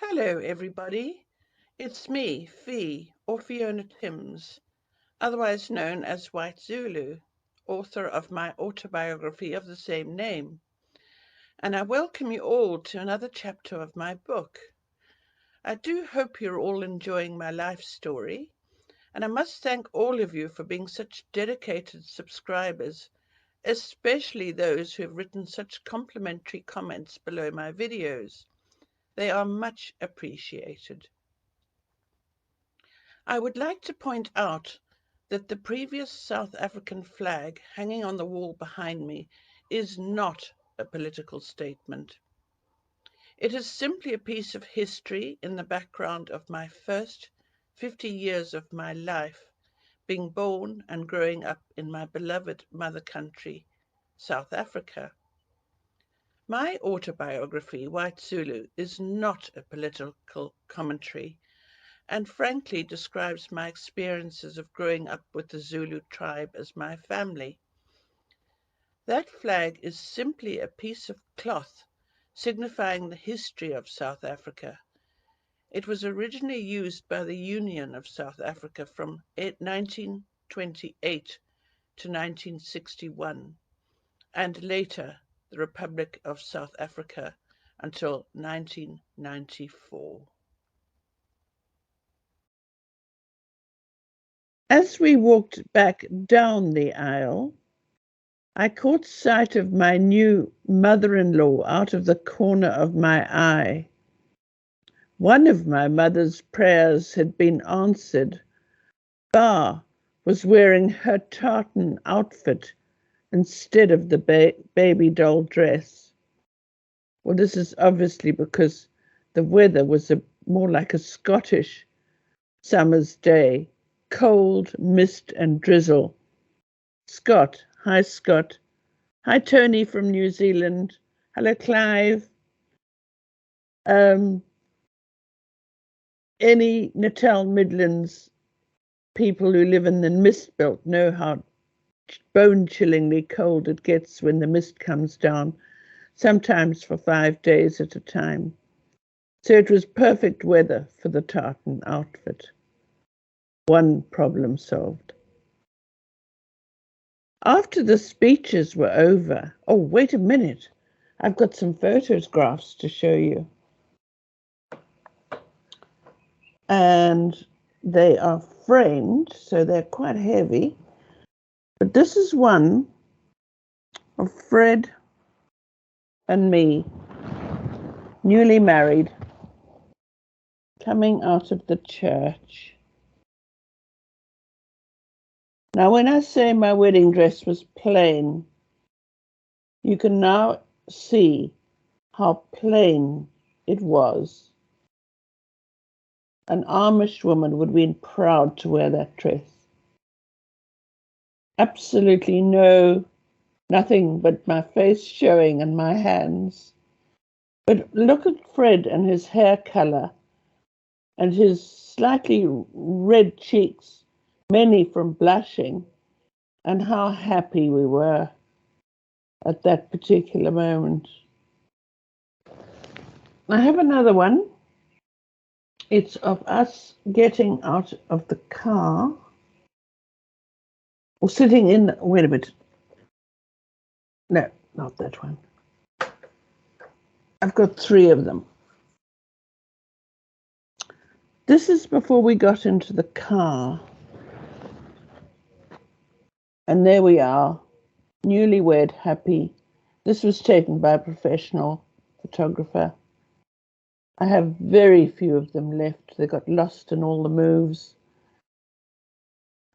Hello, everybody. It's me, Fee, or Fiona Timms, otherwise known as White Zulu, author of my autobiography of the same name. And I welcome you all to another chapter of my book. I do hope you're all enjoying my life story, and I must thank all of you for being such dedicated subscribers, especially those who have written such complimentary comments below my videos. They are much appreciated. I would like to point out that the previous South African flag hanging on the wall behind me is not a political statement. It is simply a piece of history in the background of my first 50 years of my life, being born and growing up in my beloved mother country, South Africa. My autobiography, White Zulu, is not a political commentary, and frankly describes my experiences of growing up with the Zulu tribe as my family. That flag is simply a piece of cloth signifying the history of South Africa. It was originally used by the Union of South Africa from 1928 to 1961, and later the Republic of South Africa until 1994. As we walked back down the aisle, I caught sight of my new mother-in-law out of the corner of my eye. One of my mother's prayers had been answered. Ba was wearing her tartan outfit instead of the baby doll dress. Well, this is obviously because the weather was more like a Scottish summer's day. Cold, mist and drizzle. Scott. Hi, Scott. Hi, Tony from New Zealand. Hello, Clive. Any Natal Midlands people who live in the mist belt know how bone-chillingly cold it gets when the mist comes down, sometimes for 5 days at a time. So it was perfect weather for the tartan outfit. One problem solved. After the speeches were over, oh, wait a minute. I've got some photographs to show you. And they are framed, so they're quite heavy. But this is one of Fred and me, newly married, coming out of the church. Now, when I say my wedding dress was plain, you can now see how plain it was. An Amish woman would have been proud to wear that dress. Absolutely nothing but my face showing and my hands. But look at Fred and his hair color and his slightly red cheeks, many from blushing, and how happy we were at that particular moment. I have another one. It's of us getting out of the car or sitting in, wait a minute. No, not that one. I've got 3 of them. This is before we got into the car. And there we are, newlywed, happy. This was taken by a professional photographer. I have very few of them left. They got lost in all the moves.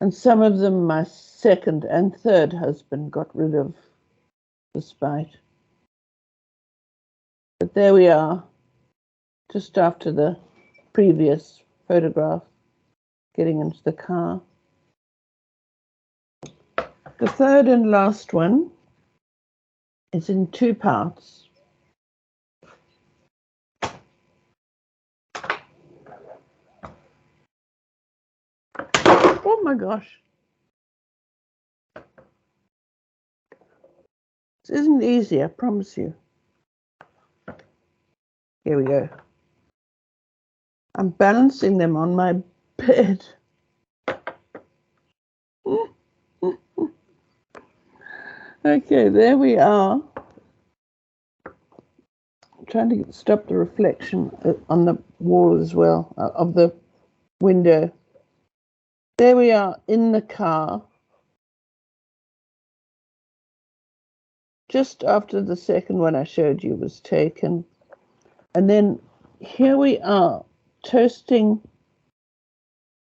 And some of them my second and third husband got rid of, despite. But there we are, just after the previous photograph, getting into the car. The third and last one is in 2 parts. Oh my gosh. This isn't easy, I promise you. Here we go. I'm balancing them on my bed. Okay, there we are. I'm trying to stop the reflection on the wall as well, of the window. There we are in the car. Just after the second one I showed you was taken. And then here we are, toasting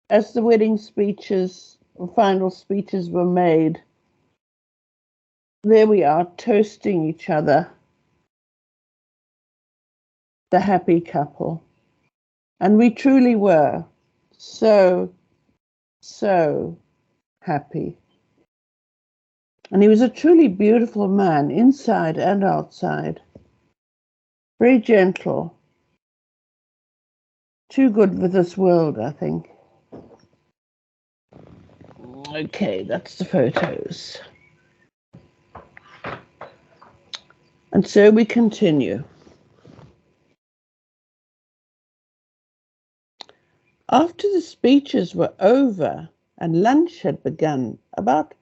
as the wedding speeches, final speeches were made. There we are, toasting each other, the happy couple. And we truly were so happy. And he was a truly beautiful man, inside and outside. Very gentle. Too good for this world, I think. Okay, that's the photos. And so we continue. After the speeches were over and lunch had begun, about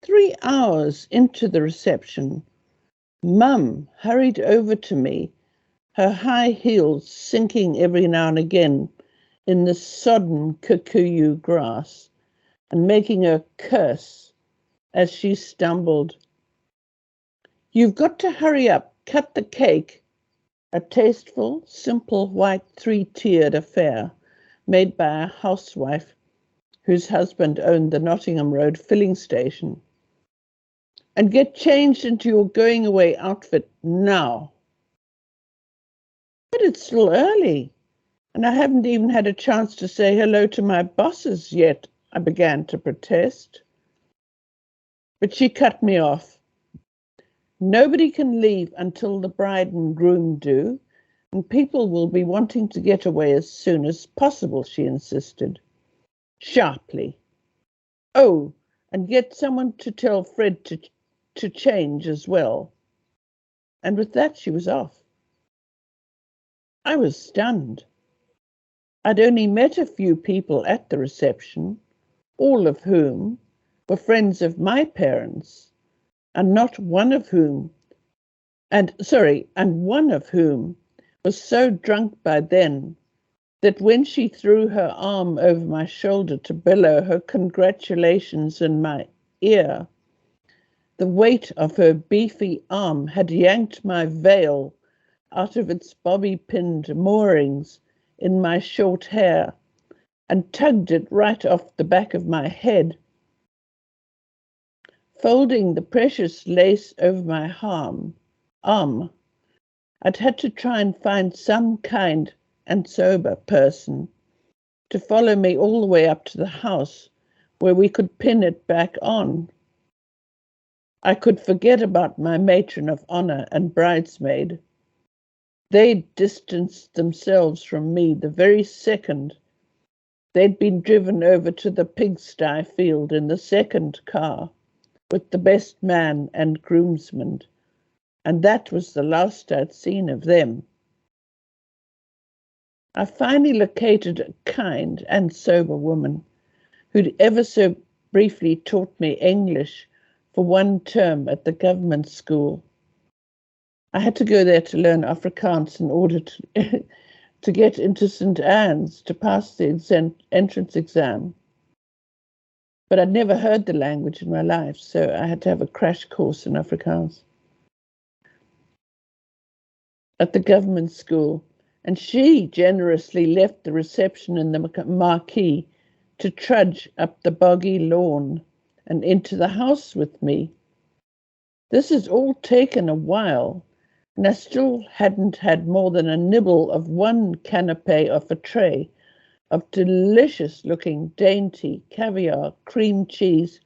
3 hours into the reception, Mum hurried over to me, her high heels sinking every now and again in the sodden kikuyu grass, and making her curse as she stumbled. "You've got to hurry up, cut the cake," a tasteful, simple, white, three-tiered affair made by a housewife whose husband owned the Nottingham Road filling station. "And get changed into your going-away outfit now." "But it's still early, and I haven't even had a chance to say hello to my bosses yet," I began to protest. But she cut me off. "Nobody can leave until the bride and groom do, and people will be wanting to get away as soon as possible," she insisted, sharply. "Oh, and get someone to tell Fred to change as well." And with that she was off. I was stunned. I'd only met a few people at the reception, all of whom were friends of my parents, and one of whom was so drunk by then that when she threw her arm over my shoulder to bellow her congratulations in my ear, the weight of her beefy arm had yanked my veil out of its bobby-pinned moorings in my short hair and tugged it right off the back of my head. Folding the precious lace over my arm, I'd had to try and find some kind and sober person to follow me all the way up to the house where we could pin it back on. I could forget about my matron of honor and bridesmaid. They distanced themselves from me the very second they'd been driven over to the pigsty field in the second car with the best man and groomsman, and that was the last I'd seen of them. I finally located a kind and sober woman who'd ever so briefly taught me English for one term at the government school. I had to go there to learn Afrikaans in order to get into St. Anne's to pass the entrance exam. But I'd never heard the language in my life, so I had to have a crash course in Afrikaans at the government school, and she generously left the reception in the marquee to trudge up the boggy lawn and into the house with me. This has all taken a while, and I still hadn't had more than a nibble of one canapé off a tray of delicious-looking dainty caviar, cream cheese,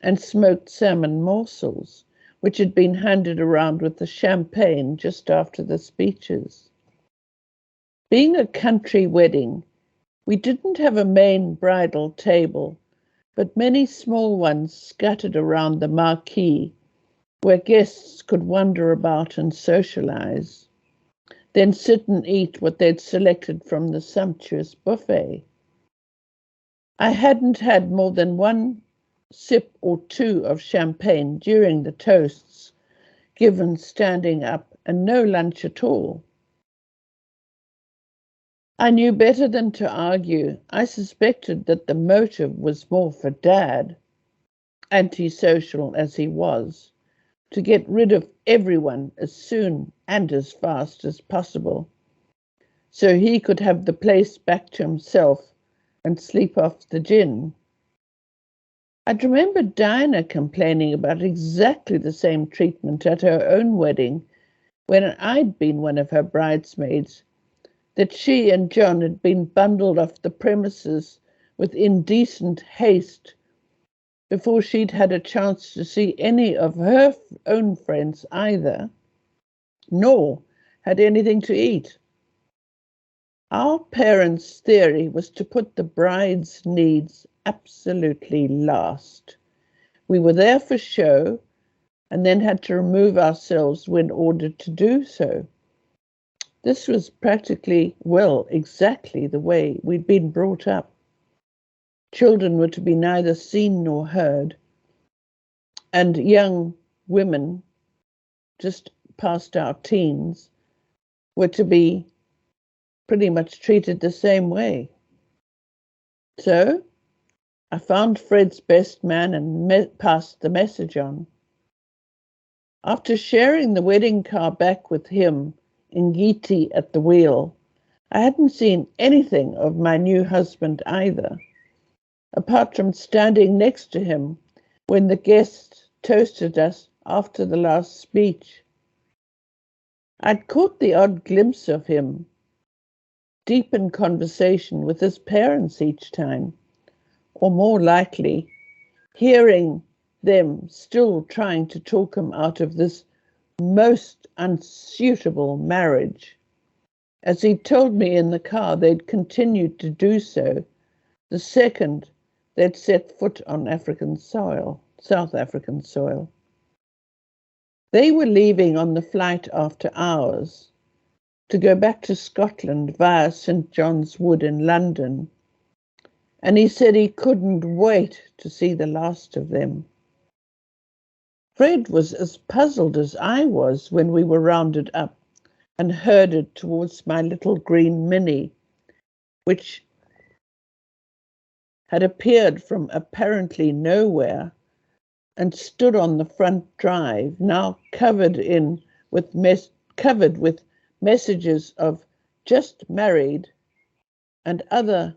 and smoked salmon morsels, which had been handed around with the champagne just after the speeches. Being a country wedding, we didn't have a main bridal table, but many small ones scattered around the marquee, where guests could wander about and socialize. then sit and eat what they'd selected from the sumptuous buffet. I hadn't had more than one sip or two of champagne during the toasts given standing up, and no lunch at all. I knew better than to argue. I suspected that the motive was more for Dad, antisocial as he was, to get rid of everyone as soon and as fast as possible, so he could have the place back to himself and sleep off the gin. I'd remember Dinah complaining about exactly the same treatment at her own wedding when I'd been one of her bridesmaids, that she and John had been bundled off the premises with indecent haste before she'd had a chance to see any of her own friends either, nor had anything to eat. Our parents' theory was to put the bride's needs absolutely last. We were there for show and then had to remove ourselves when ordered to do so. This was practically, well, exactly the way we'd been brought up. Children were to be neither seen nor heard, and young women, just past our teens, were to be pretty much treated the same way. So I found Fred's best man and passed the message on. After sharing the wedding car back with him, Ngiti at the wheel, I hadn't seen anything of my new husband either, apart from standing next to him when the guests toasted us after the last speech. I'd caught the odd glimpse of him, deep in conversation with his parents each time, or more likely, hearing them still trying to talk him out of this most unsuitable marriage. As he told me in the car, they'd continued to do so the second they'd set foot on African soil, South African soil. They were leaving on the flight after hours to go back to Scotland via St. John's Wood in London, and he said he couldn't wait to see the last of them. Fred was as puzzled as I was when we were rounded up and herded towards my little green Mini, which had appeared from apparently nowhere and stood on the front drive, now covered with messages of just married and other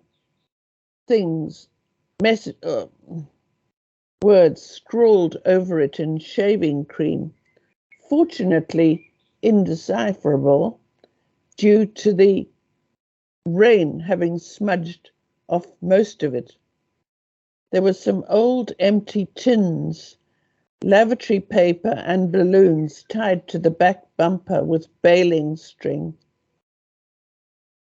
things, words scrawled over it in shaving cream, fortunately indecipherable due to the rain having smudged off most of it. There were some old empty tins, lavatory paper and balloons tied to the back bumper with baling string.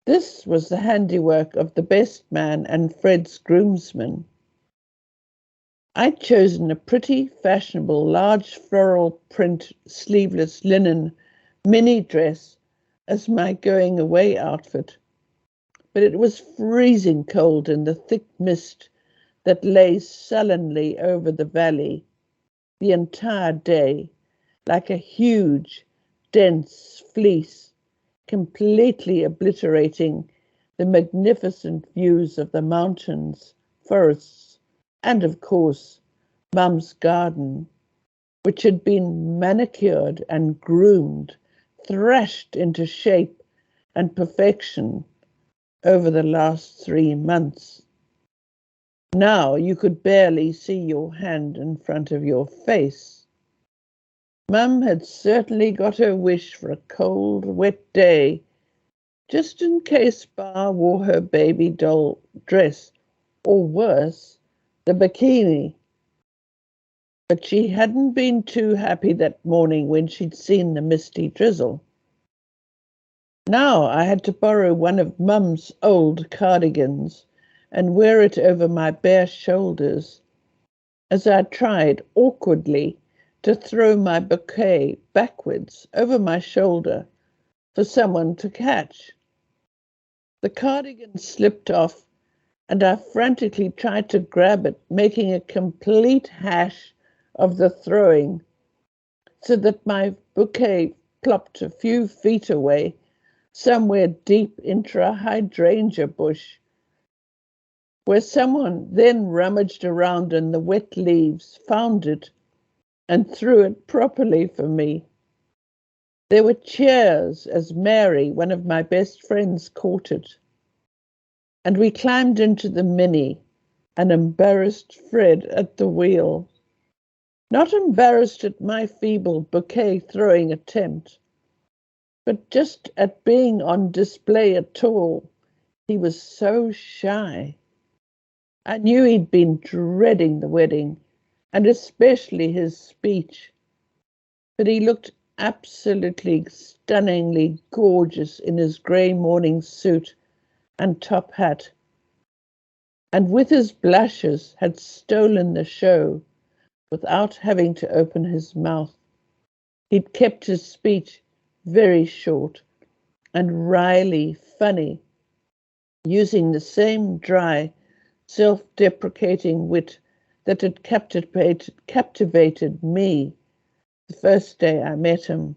This was the handiwork of the best man and Fred's groomsmen. I'd chosen a pretty, fashionable, large floral print sleeveless linen mini dress as my going away outfit, but it was freezing cold in the thick mist that lay sullenly over the valley the entire day, like a huge, dense fleece, completely obliterating the magnificent views of the mountains, forests, and of course, Mum's garden, which had been manicured and groomed, thrashed into shape and perfection over the last 3 months. Now you could barely see your hand in front of your face. Mum had certainly got her wish for a cold, wet day, just in case Ba wore her baby doll dress, or worse, the bikini. But she hadn't been too happy that morning when she'd seen the misty drizzle. Now I had to borrow one of Mum's old cardigans and wear it over my bare shoulders as I tried awkwardly to throw my bouquet backwards over my shoulder for someone to catch. The cardigan slipped off, and I frantically tried to grab it, making a complete hash of the throwing, so that my bouquet plopped a few feet away, somewhere deep into a hydrangea bush, where someone then rummaged around in the wet leaves, found it, and threw it properly for me. There were cheers as Mary, one of my best friends, caught it. And we climbed into the Mini, an embarrassed Fred at the wheel. Not embarrassed at my feeble bouquet throwing attempt, but just at being on display at all. He was so shy. I knew he'd been dreading the wedding, and especially his speech. But he looked absolutely stunningly gorgeous in his grey morning suit and top hat, and with his blushes had stolen the show without having to open his mouth. He'd kept his speech very short and wryly funny, using the same dry, self-deprecating wit that had captivated me the first day I met him.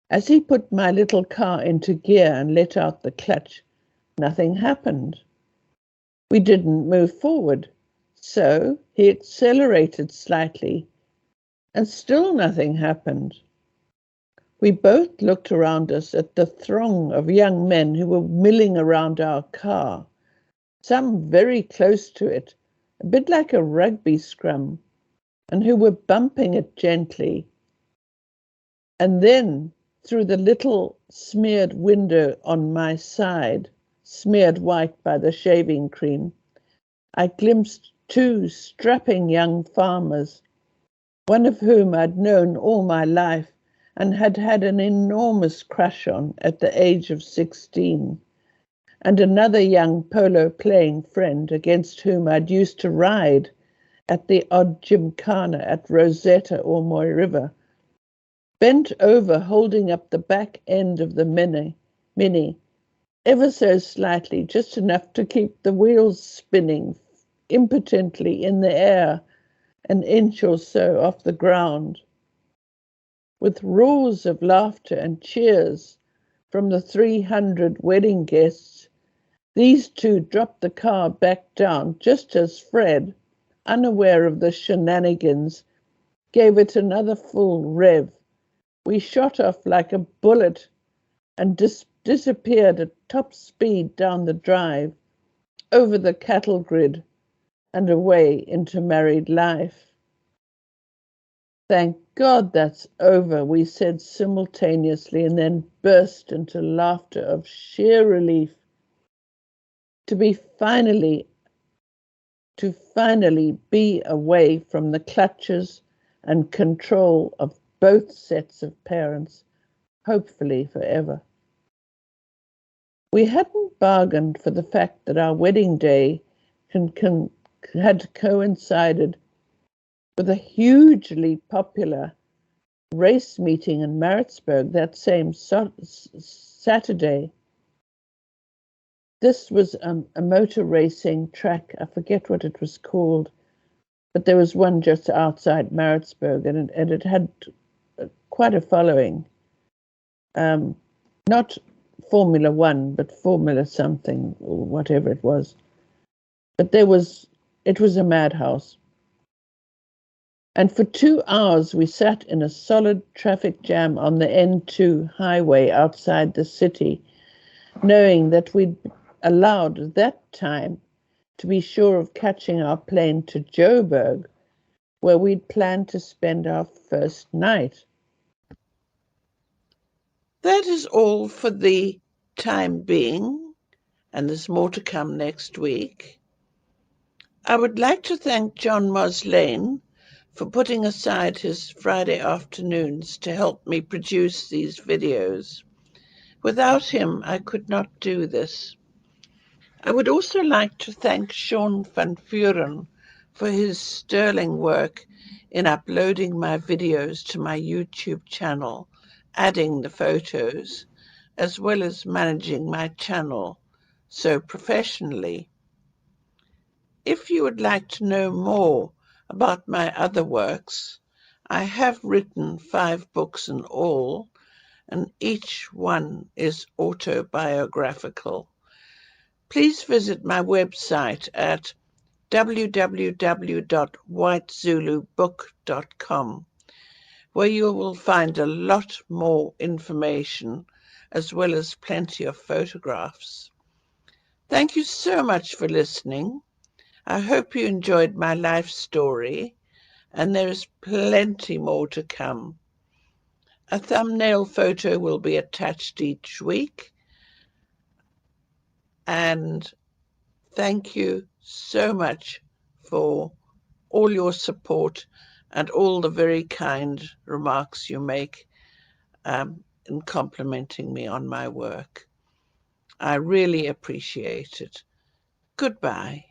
As he put my little car into gear and let out the clutch, nothing happened. We didn't move forward, so he accelerated slightly, and still nothing happened. We both looked around us at the throng of young men who were milling around our car, some very close to it, a bit like a rugby scrum, and who were bumping it gently. And then, through the little smeared window on my side, smeared white by the shaving cream, I glimpsed two strapping young farmers, one of whom I'd known all my life and had had an enormous crush on at the age of 16, and another young polo-playing friend against whom I'd used to ride at the odd gymkhana at Rosetta or Moy River, bent over holding up the back end of the Mini, ever so slightly, just enough to keep the wheels spinning impotently in the air, an inch or so off the ground. With roars of laughter and cheers from the 300 wedding guests, these two dropped the car back down just as Fred, unaware of the shenanigans, gave it another full rev. We shot off like a bullet and disappeared at top speed down the drive, over the cattle grid, and away into married life. Thank God that's over, we said simultaneously, and then burst into laughter of sheer relief. To finally be away from the clutches and control of both sets of parents, hopefully forever. We hadn't bargained for the fact that our wedding day had coincided with a hugely popular race meeting in Maritzburg that same Saturday. This was a motor racing track. I forget what it was called, but there was one just outside Maritzburg, and it had quite a following. Not Formula One, but Formula something, or whatever it was. But it was a madhouse. And for 2 hours we sat in a solid traffic jam on the N2 highway outside the city, knowing that we'd allowed that time to be sure of catching our plane to Joburg, where we'd planned to spend our first night. That is all for the time being, and there's more to come next week. I would like to thank John Moslane for putting aside his Friday afternoons to help me produce these videos. Without him, I could not do this. I would also like to thank Sean van Vuren for his sterling work in uploading my videos to my YouTube channel adding the photos, as well as managing my channel so professionally. If you would like to know more about my other works, I have written 5 books in all, and each one is autobiographical. Please visit my website at www.whitezulubook.com, where you will find a lot more information as well as plenty of photographs. Thank you so much for listening. I hope you enjoyed my life story, and there is plenty more to come. A thumbnail photo will be attached each week, and thank you so much for all your support and all the very kind remarks you make in complimenting me on my work. I really appreciate it. Goodbye.